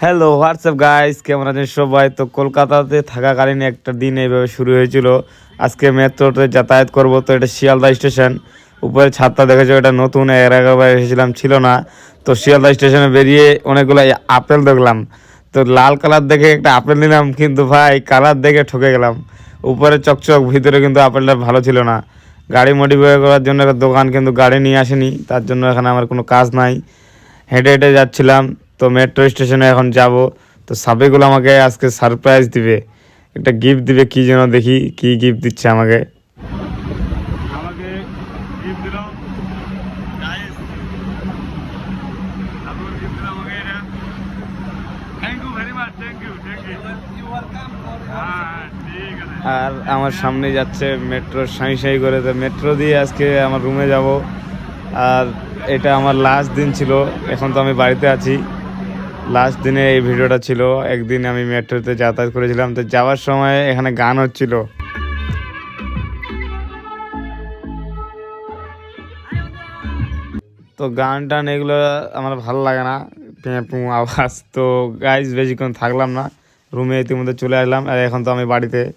Hello WhatsApp guys, কেমন আছেন সবাই? তো কলকাতাতে থাকাকালীন একটা দিন এইভাবে শুরু হয়েছিল। আজকে মেট্রোতে যাতায়াত করব, তো এটা শিয়ালদা স্টেশন। উপরে ছাদটা দেখেছো, এটা নতুন, এর আগেবার এসেছিলাম, ছিল না। তো শিয়ালদা স্টেশনে বেরিয়ে অনেকগুলো আপেল দেখলাম। তো লাল কালার দেখে একটা আপেল নিলাম, কিন্তু ভাই কালার দেখে ঠকে গেলাম। উপরে চকচক, ভিতরে কিন্তু আপেলটা ভালো ছিল না। গাড়ি মডিফাই করার জন্য একটা দোকান, কিন্তু গাড়ি নিয়ে আসেনি, তার জন্য এখানে আমার কোনো কাজ নাই। হেঁটে হেঁটে যাচ্ছিলাম। তো মেট্রো স্টেশনে এখন যাব। তো সাবেগুলো আমাকে আজকে সারপ্রাইজ দিবে, একটা গিফট দিবে, কি যেন দেখি কি গিফট দিচ্ছে আমাকে। আমাকে গিফট দিল গাইস, তারপর গিফট দিল আমাকে এটা। Thank you very much, thank you. হ্যাঁ ঠিক আছে। আর আমার সামনে যাচ্ছে মেট্রো, সাঁই সাঁই করে। তো মেট্রো দিয়ে আজকে আমার রুমে যাব। আর এটা আমার লাস্ট দিন ছিল, এখন তো আমি বাড়িতে আছি। লাস্ট দিনে এই ভিডিওটা ছিল। একদিন আমি মেট্রোতে যাতায়াত করেছিলাম, তো যাওয়ার সময় এখানে গান হচ্ছিল। তো গান টান এগুলো আমার ভালো লাগে না, পেঁপু আওয়াজ। তো গাইজ বেশিক্ষণ থাকলাম না, রুমে ইতিমধ্যে চলে আসলাম। আর এখন তো আমি বাড়িতে।